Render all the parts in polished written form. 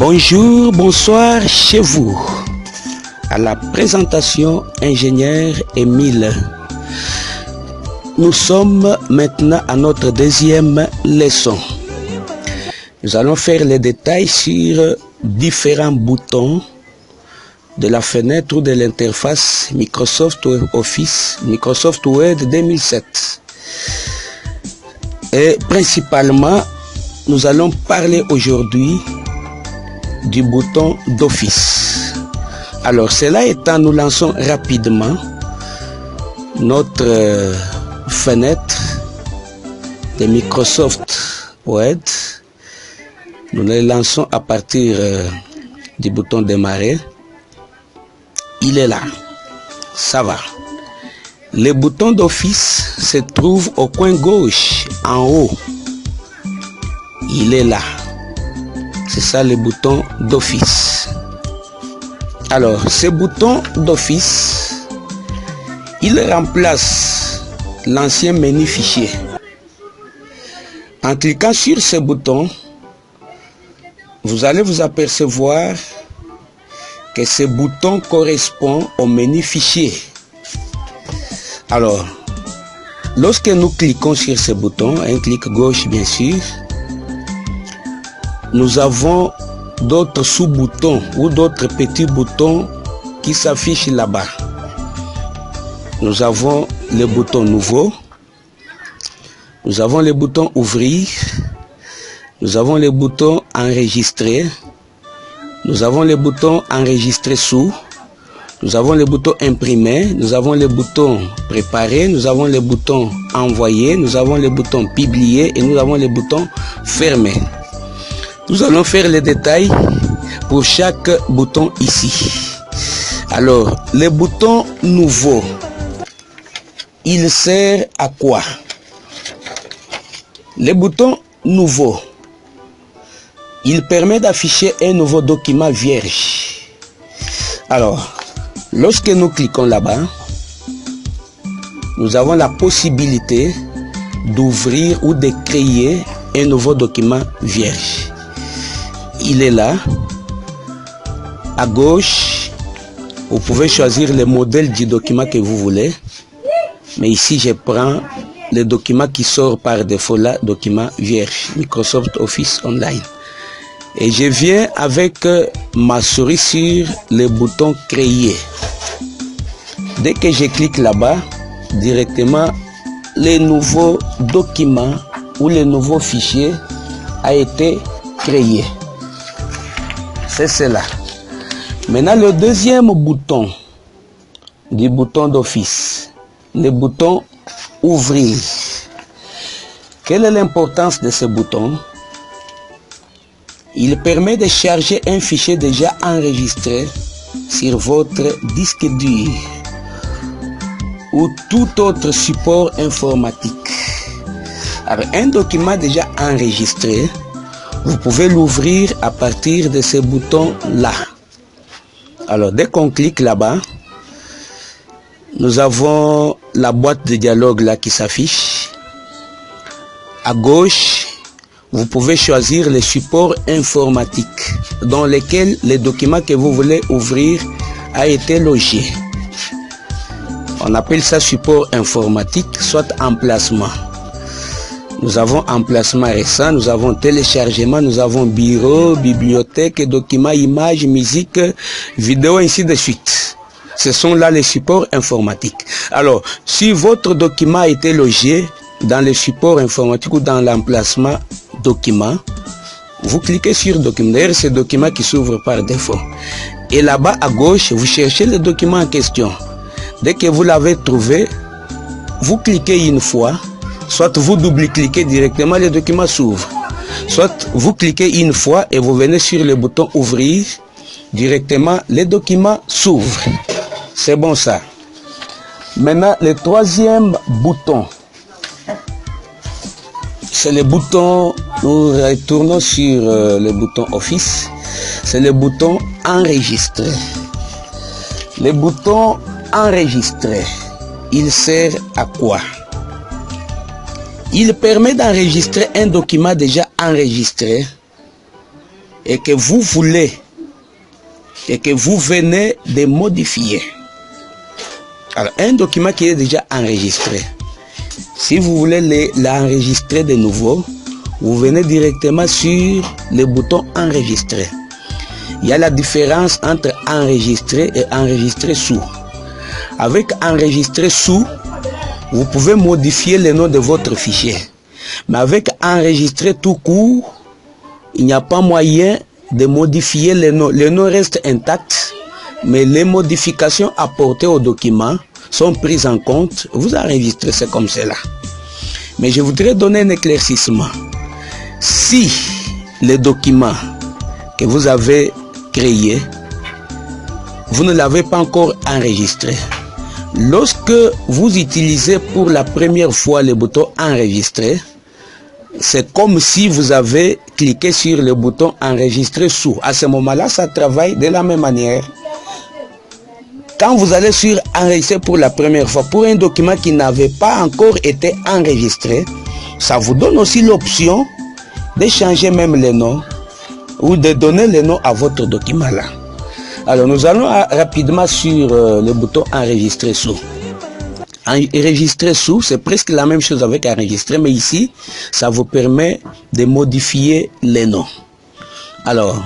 Bonjour, bonsoir chez vous. À la présentation, ingénieur Émile. Nous sommes maintenant à notre deuxième leçon. Nous allons faire les détails sur différents boutons de la fenêtre ou de l'interface Microsoft Office, Microsoft Word 2007. Et principalement, nous allons parler aujourd'hui du bouton d'Office. Alors, cela étant, nous lançons rapidement notre fenêtre de Microsoft Word. Nous le lançons à partir du bouton démarrer. Il est là. Ça va. Le bouton d'Office se trouve au coin gauche, en haut. Il est là. C'est ça le bouton d'Office. Alors, ce bouton d'Office, il remplace l'ancien menu fichier. En cliquant sur ce bouton, vous allez vous apercevoir que ce bouton correspond au menu fichier. Alors, lorsque nous cliquons sur ce bouton, un clic gauche bien sûr, nous avons d'autres sous-boutons ou d'autres petits boutons qui s'affichent là-bas. Nous avons le bouton nouveau, nous avons le bouton ouvrir, nous avons le bouton enregistrer, nous avons le bouton enregistrer sous, nous avons le bouton imprimer, nous avons le bouton préparer, nous avons le bouton envoyer, nous avons le bouton publier et nous avons le bouton fermer. Nous allons faire les détails pour chaque bouton ici. Alors, le bouton nouveau, il sert à quoi? Le bouton nouveau, il permet d'afficher un nouveau document vierge. Alors, lorsque nous cliquons là-bas, nous avons la possibilité d'ouvrir ou de créer un nouveau document vierge. Il est là. À gauche, vous pouvez choisir le modèle du document que vous voulez. Mais ici, je prends le document qui sort par défaut là, document vierge, Microsoft Office Online. Et je viens avec ma souris sur le bouton créer. Dès que je clique là-bas, directement, le nouveau document ou le nouveau fichier a été créé. C'est cela. Maintenant, le deuxième bouton du bouton d'Office, le bouton ouvrir. Quelle est l'importance de ce bouton? Il permet de charger un fichier déjà enregistré sur votre disque dur ou tout autre support informatique. Alors, un document déjà enregistré, vous pouvez l'ouvrir à partir de ce bouton-là. Alors, dès qu'on clique là-bas, nous avons la boîte de dialogue là qui s'affiche. À gauche, vous pouvez choisir le support informatique dans lequel le document que vous voulez ouvrir a été logé. On appelle ça support informatique, soit emplacement. Nous avons emplacement récent, nous avons téléchargement, nous avons bureau, bibliothèque, documents, images, musique, vidéo, ainsi de suite. Ce sont là les supports informatiques. Alors, si votre document a été logé dans le support informatique ou dans l'emplacement document, vous cliquez sur document. D'ailleurs, c'est le document qui s'ouvre par défaut. Et là-bas à gauche, vous cherchez le document en question. Dès que vous l'avez trouvé, vous cliquez une fois. Soit vous double-cliquez directement, le document s'ouvre. Soit vous cliquez une fois et vous venez sur le bouton ouvrir. Directement, le document s'ouvre. C'est bon ça. Maintenant, le troisième bouton. C'est le bouton, nous retournons sur le bouton Office. C'est le bouton enregistrer. Le bouton enregistrer, il sert à quoi? Il permet d'enregistrer un document déjà enregistré et que vous voulez et que vous venez de modifier. Alors, un document qui est déjà enregistré, si vous voulez l'enregistrer de nouveau, vous venez directement sur le bouton enregistrer. Il y a la différence entre enregistrer et enregistrer sous. Avec enregistrer sous, vous pouvez modifier le nom de votre fichier. Mais avec enregistrer tout court, il n'y a pas moyen de modifier le nom. Le nom reste intact, mais les modifications apportées au document sont prises en compte. Vous enregistrez, c'est comme cela. Mais je voudrais donner un éclaircissement. Si le document que vous avez créé, vous ne l'avez pas encore enregistré, lorsque vous utilisez pour la première fois le bouton enregistrer, c'est comme si vous avez cliqué sur le bouton enregistrer sous. À ce moment-là, ça travaille de la même manière. Quand vous allez sur enregistrer pour la première fois, pour un document qui n'avait pas encore été enregistré, ça vous donne aussi l'option de changer même le nom ou de donner le nom à votre document là. Alors nous allons rapidement sur le bouton enregistrer sous. Enregistrer sous, c'est presque la même chose avec enregistrer, mais ici, ça vous permet de modifier les noms. Alors,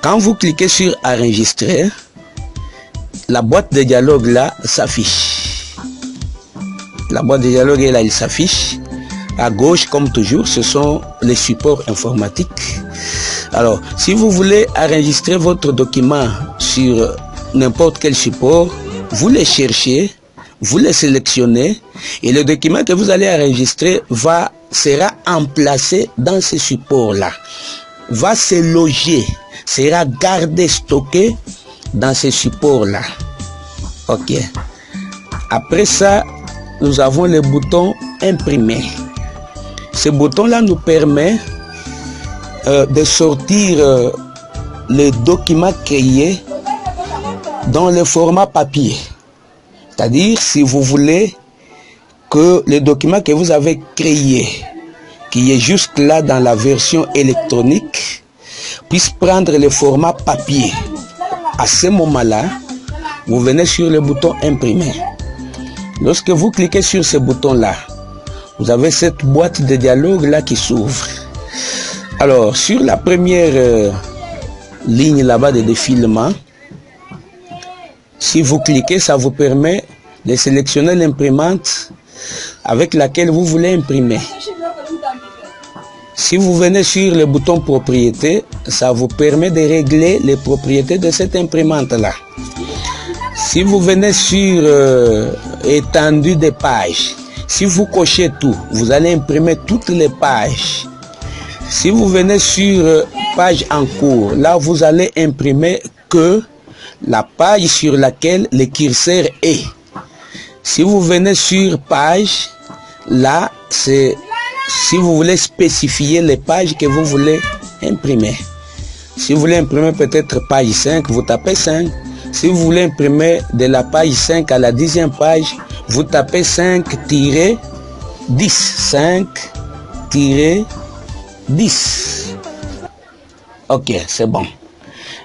quand vous cliquez sur enregistrer, la boîte de dialogue là s'affiche. La boîte de dialogue là, elle s'affiche. À gauche, comme toujours, ce sont les supports informatiques. Alors, si vous voulez enregistrer votre document sur n'importe quel support, vous les cherchez, vous les sélectionnez et le document que vous allez enregistrer sera emplacé dans ce support-là, va se loger, sera gardé, stocké dans ce support-là. Ok. Après ça, nous avons le bouton imprimer. Ce bouton-là nous permet de sortir le document créé dans le format papier. C'est-à-dire, si vous voulez que le document que vous avez créé, qui est jusque là dans la version électronique, puisse prendre le format papier. À ce moment-là, vous venez sur le bouton imprimer. Lorsque vous cliquez sur ce bouton-là, vous avez cette boîte de dialogue là qui s'ouvre. Alors, sur la première ligne là-bas de défilement, si vous cliquez, ça vous permet de sélectionner l'imprimante avec laquelle vous voulez imprimer. Si vous venez sur le bouton propriété, ça vous permet de régler les propriétés de cette imprimante-là. Si vous venez sur étendue des pages, si vous cochez tout, vous allez imprimer toutes les pages. Si vous venez sur page en cours, là vous allez imprimer que la page sur laquelle le curseur est. Si vous venez sur page, là c'est si vous voulez spécifier les pages que vous voulez imprimer. Si vous voulez imprimer peut-être page 5, vous tapez 5. Si vous voulez imprimer de la page 5 à la 10e page, vous tapez 5-10. 5-10. Ok, c'est bon.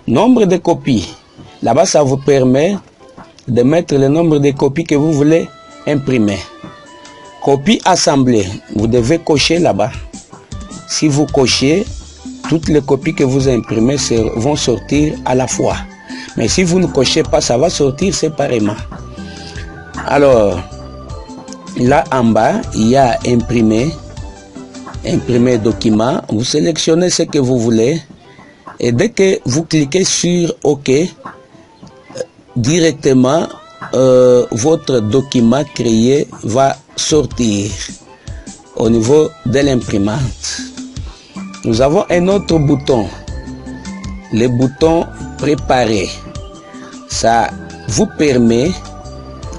Nombre de copies. Là-bas, ça vous permet de mettre le nombre de copies que vous voulez imprimer. Copie assemblée. Vous devez cocher là-bas. Si vous cochez, toutes les copies que vous imprimez vont sortir à la fois. Mais si vous ne cochez pas, ça va sortir séparément. Alors, là en bas, il y a imprimer document. Vous sélectionnez ce que vous voulez. Et dès que vous cliquez sur OK, directement, votre document créé va sortir au niveau de l'imprimante. Nous avons un autre bouton, le bouton préparer. Ça vous permet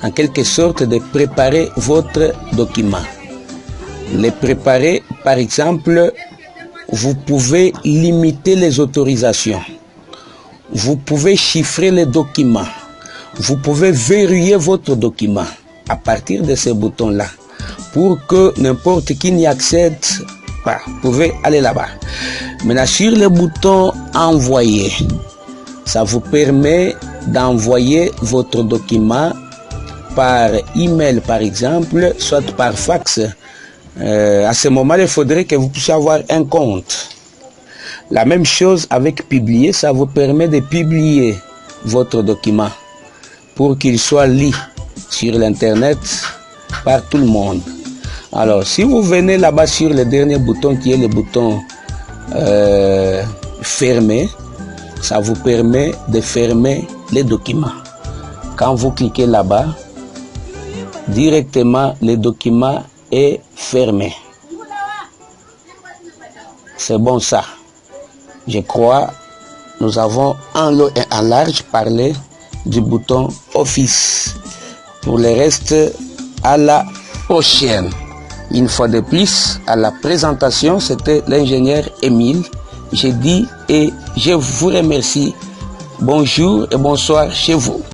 en quelque sorte de préparer votre document. Le préparer, par exemple, vous pouvez limiter les autorisations. Vous pouvez chiffrer les documents. Vous pouvez verrouiller votre document à partir de ce bouton-là pour que n'importe qui n'y accède pas. Vous pouvez aller là-bas. Maintenant, sur le bouton envoyer. Ça vous permet d'envoyer votre document par email par exemple, soit par fax. À ce moment, il faudrait que vous puissiez avoir un compte. La même chose avec publier, ça vous permet de publier votre document pour qu'il soit lu sur l'internet par tout le monde. Alors, si vous venez là-bas sur le dernier bouton qui est le bouton fermer, ça vous permet de fermer les documents. Quand vous cliquez là-bas, directement le document est fermé. C'est bon ça. Je crois nous avons en long et en large parlé du bouton Office. Pour le reste, à la prochaine. Une fois de plus, à la présentation, c'était l'ingénieur Émile. Je dis et je vous remercie. Bonjour et bonsoir chez vous.